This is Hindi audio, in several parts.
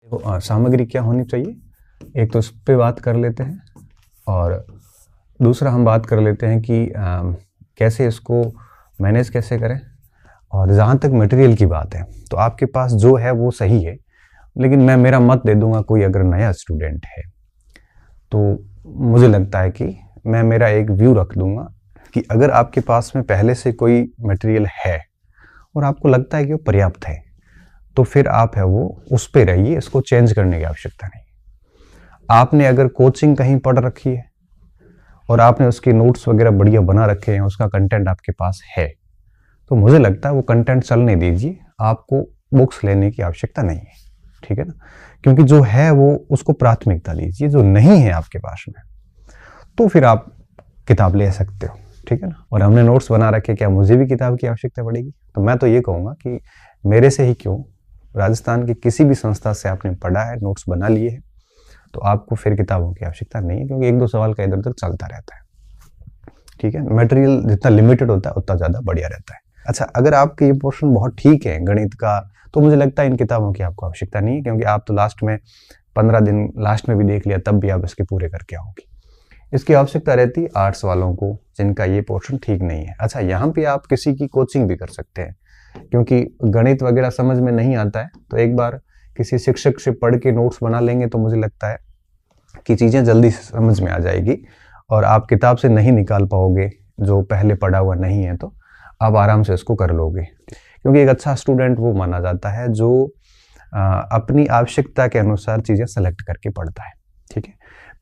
तो सामग्री क्या होनी चाहिए, एक तो इस पे बात कर लेते हैं और दूसरा हम बात कर लेते हैं कि कैसे इसको मैनेज कैसे करें। और जहाँ तक मटेरियल की बात है तो आपके पास जो है वो सही है, लेकिन मैं मेरा मत दे दूंगा। कोई अगर नया स्टूडेंट है तो मुझे लगता है कि मैं मेरा एक व्यू रख दूंगा कि अगर आपके पास में पहले से कोई मटेरियल है और आपको लगता है कि वो पर्याप्त है तो फिर आप है वो उस पे रहिए, इसको चेंज करने की आवश्यकता नहीं। आपने अगर कोचिंग कहीं पढ़ रखी है और आपने उसके नोट्स वगैरह बढ़िया बना रखे हैं, उसका कंटेंट आपके पास है, तो मुझे लगता है वो कंटेंट चलने दीजिए, आपको बुक्स लेने की आवश्यकता नहीं है। ठीक है ना, क्योंकि जो है वो उसको प्राथमिकता दीजिए, जो नहीं है आपके पास में तो फिर आप किताब ले सकते हो। ठीक है ना, और हमने नोट्स बना रखे, क्या मुझे भी किताब की आवश्यकता पड़ेगी? तो मैं तो ये कहूँगा कि मेरे से ही क्यों, राजस्थान की किसी भी संस्था से आपने पढ़ा है, नोट्स बना लिए हैं, तो आपको फिर किताबों की आवश्यकता नहीं है, क्योंकि एक दो सवाल का इधर उधर चलता रहता है। ठीक है, मटेरियल जितना लिमिटेड होता है उतना ज़्यादा बढ़िया रहता है। अच्छा, अगर आपके ये पोर्शन बहुत ठीक है गणित का, तो मुझे लगता है इन किताबों की आपको आवश्यकता नहीं है, क्योंकि आप तो लास्ट में 15 दिन लास्ट में भी देख लिया, तब भी आप इसके पूरे करके आओगे। इसकी आवश्यकता रहती है आर्ट्स वालों को, जिनका ये पोर्शन ठीक नहीं है। अच्छा, यहाँ पे आप किसी की कोचिंग भी कर सकते हैं, क्योंकि गणित वगैरह समझ में नहीं आता है तो एक बार किसी शिक्षक से पढ़ के नोट्स बना लेंगे तो मुझे लगता है कि चीज़ें जल्दी समझ में आ जाएगी और आप किताब से नहीं निकाल पाओगे जो पहले पढ़ा हुआ नहीं है, तो आप आराम से इसको कर लोगे। क्योंकि एक अच्छा स्टूडेंट वो माना जाता है जो अपनी आवश्यकता के अनुसार चीज़ें सेलेक्ट करके पढ़ता है। ठीक है,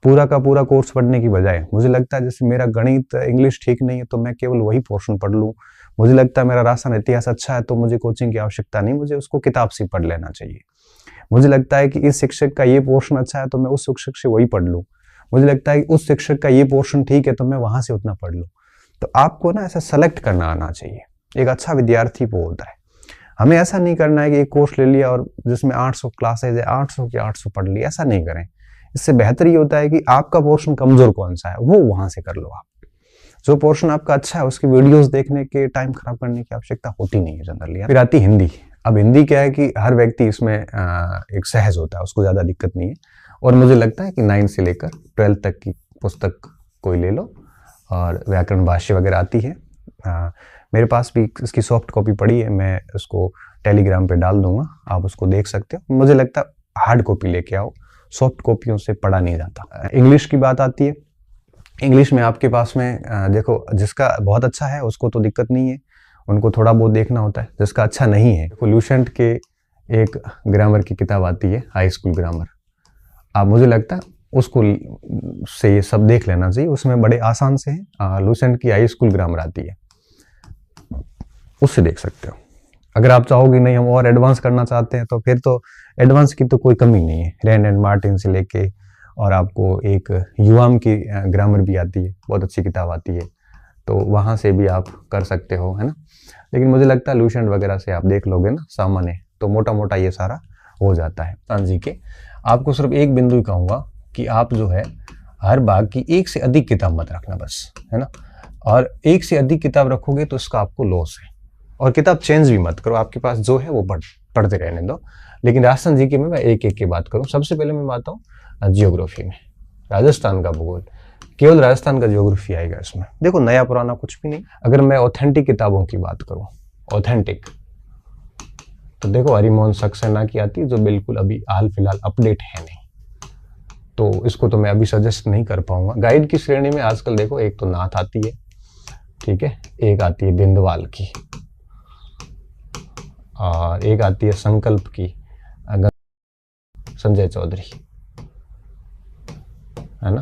पूरा का पूरा कोर्स पढ़ने की बजाय मुझे लगता है जैसे मेरा गणित इंग्लिश ठीक नहीं है तो मैं केवल वही पोर्शन पढ़ लूँ, मुझे लगता है मेरा राष्ट्र इतिहास अच्छा है तो मुझे कोचिंग की आवश्यकता नहीं, मुझे उसको किताब से पढ़ लेना चाहिए। मुझे लगता है कि इस शिक्षक का ये पोर्शन अच्छा है तो मैं उस शिक्षक से वही पढ़ लूँ, मुझे लगता है कि उस शिक्षक का ये पोर्शन ठीक है तो मैं वहां से उतना पढ़ लूँ। तो आपको ना ऐसा सेलेक्ट करना आना चाहिए। एक अच्छा विद्यार्थी वो होता है, हमें ऐसा नहीं करना है कि एक कोर्स ले लिया और जिसमें 800 क्लासेज है 800 की 800 पढ़ ली, ऐसा नहीं करें। इससे बेहतर ये होता है कि आपका पोर्शन कमजोर कौन सा है वो वहां से कर लो। आप जो पोर्शन आपका अच्छा है उसकी वीडियोस देखने के टाइम खराब करने की आवश्यकता होती नहीं है जनरली। फिर आती हिंदी। अब हिंदी क्या है कि हर व्यक्ति इसमें एक सहज होता है, उसको ज्यादा दिक्कत नहीं है। और मुझे लगता है कि 9 से लेकर 12 तक की पुस्तक कोई ले लो और व्याकरण भाष्य वगैरह आती है। मेरे पास भी इसकी सॉफ्ट कॉपी पड़ी है, मैं उसको टेलीग्राम पे डाल दूंगा, आप उसको देख सकते हो। मुझे लगता है हार्ड कॉपी लेके आओ, सॉफ्ट कॉपियों से पढ़ा नहीं जाता। इंग्लिश की बात आती है, इंग्लिश में आपके पास में देखो जिसका बहुत अच्छा है उसको तो दिक्कत नहीं है, उनको थोड़ा बहुत देखना होता है। जिसका अच्छा नहीं है, लूसेंट के एक ग्रामर की किताब आती है, हाई स्कूल ग्रामर, आप मुझे लगता है उसको से ये सब देख लेना चाहिए, उसमें बड़े आसान से है। लूसेंट की हाई स्कूल ग्रामर आती है, उससे देख सकते हो। अगर आप चाहोगे नहीं हम और एडवांस करना चाहते हैं तो फिर तो एडवांस की तो कोई कमी नहीं है, रैंड एंड मार्टिन से लेके, और आपको एक युआम की ग्रामर भी आती है, बहुत अच्छी किताब आती है, तो वहाँ से भी आप कर सकते हो, है ना। लेकिन मुझे लगता है लूसेंट वगैरह से आप देख लोगे ना सामान्य, तो मोटा मोटा ये सारा हो जाता है। हाँ जी, के आपको सिर्फ एक बिंदु ही कहूँगा कि आप जो है हर भाग की एक से अधिक किताब मत रखना बस, है ना। और एक से अधिक किताब रखोगे तो इसका आपको लॉस है। और किताब चेंज भी मत करो, आपके पास जो है वो पढ़ते रहने दो। लेकिन राजस्थान जी के में मैं एक एक की बात करूँ। सबसे पहले मैं बात हूँ जियोग्राफी में, राजस्थान का भूगोल, केवल राजस्थान का जियोग्राफी आएगा इसमें। देखो नया पुराना कुछ भी नहीं। अगर मैं ऑथेंटिक किताबों की बात करूँ, ऑथेंटिक, तो देखो हरिमोहन सक्सेना की आती है जो बिल्कुल अभी हाल फिलहाल अपडेट है नहीं, तो इसको तो मैं अभी सजेस्ट नहीं कर पाऊंगा। गाइड की श्रेणी में आजकल देखो एक तो नाथ आती है, ठीक है, एक आती है बिंदवाल की, और एक आती है संकल्प की, संजय चौधरी, है ना।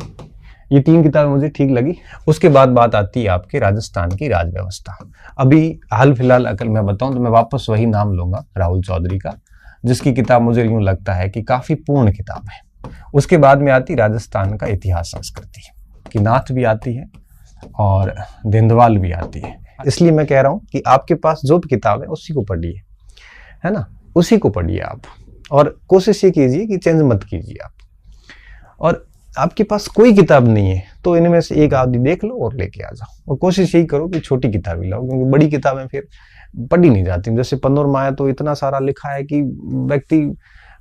ये 3 किताबें मुझे ठीक लगी। उसके बाद बात आती है आपके राजस्थान की राज व्यवस्था। अभी हाल फिलहाल अगर मैं बताऊं तो मैं वापस वही नाम लूंगा, राहुल चौधरी का, जिसकी किताब मुझे यूं लगता है कि काफी पूर्ण किताब है। उसके बाद में आती राजस्थान का इतिहास संस्कृति की, नाथ भी आती है और देंदवाल भी आती है। इसलिए मैं कह रहा हूं कि आपके पास जो भी किताब है उसी को पढ़िए, है ना, उसी को पढ़िए आप। और कोशिश ये कीजिए कि चेंज मत कीजिए आप। और आपके पास कोई किताब नहीं है तो इनमें से एक आदि देख लो और लेके आ जाओ। और कोशिश यही करो कि छोटी किताबें लाओ, क्योंकि बड़ी किताबें फिर पढ़ी नहीं जाती। जैसे पनोरमा है तो इतना सारा लिखा है कि व्यक्ति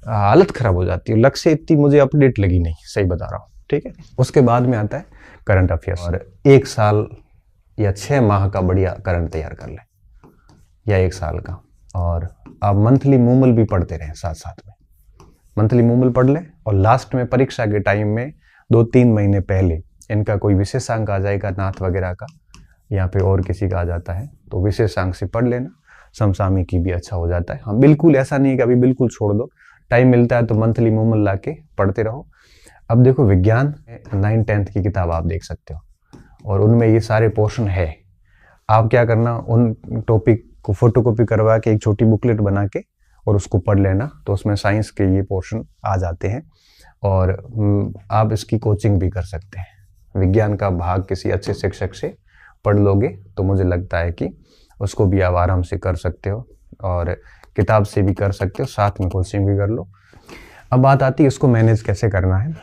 हालत खराब हो जाती है। लक्ष्य इतनी मुझे अपडेट लगी नहीं, सही बता रहा हूँ, ठीक है। उसके बाद में आता है करंट अफेयर्स, और 1 साल या 6 माह का बढ़िया करंट तैयार कर लें, या 1 साल का। और आप मंथली मूमल भी पढ़ते रहें साथ साथ में, मंथली मूमल पढ़ लें, और लास्ट में परीक्षा के टाइम में 2-3 महीने पहले इनका कोई विशेषांक आ जाएगा, नाथ वगैरह का, या फिर और किसी का आ जाता है, तो विशेषांक से पढ़ लेना। समसामयिक की भी अच्छा हो जाता है। हाँ, बिल्कुल ऐसा नहीं है कि अभी बिल्कुल छोड़ दो, टाइम मिलता है तो मंथली मूमल ला के पढ़ते रहो। अब देखो, विज्ञान 9-10th की किताब आप देख सकते हो, और उनमें ये सारे पोर्शन है। आप क्या करना, उन टॉपिक को फोटोकॉपी करवा के एक छोटी बुकलेट बना के और उसको पढ़ लेना, तो उसमें साइंस के ये पोर्शन आ जाते हैं। और आप इसकी कोचिंग भी कर सकते हैं। विज्ञान का भाग किसी अच्छे शिक्षक से पढ़ लोगे तो मुझे लगता है कि उसको भी आप आराम से कर सकते हो, और किताब से भी कर सकते हो, साथ में कोचिंग भी कर लो। अब बात आती है इसको मैनेज कैसे करना है।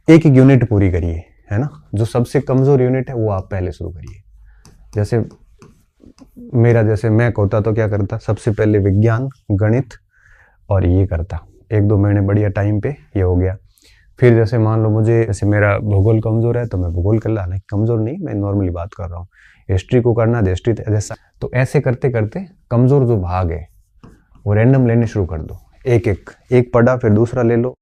एक एक यूनिट पूरी करिए, है ना। जो सबसे कमज़ोर यूनिट है वो आप पहले शुरू करिए। जैसे जैसे मैं होता तो क्या करता, सबसे पहले विज्ञान, गणित और ये करता, 1-2 महीने बढ़िया टाइम पे ये हो गया। फिर जैसे मान लो मुझे, जैसे मेरा भूगोल कमज़ोर है तो मैं भूगोल कर ला, हालांकि कमज़ोर नहीं, मैं नॉर्मली बात कर रहा हूँ। हिस्ट्री को करना, हिस्ट्री जैसा। तो ऐसे करते करते कमज़ोर जो भाग है वो रैंडम लेने शुरू कर दो। एक पढ़ा फिर दूसरा ले लो,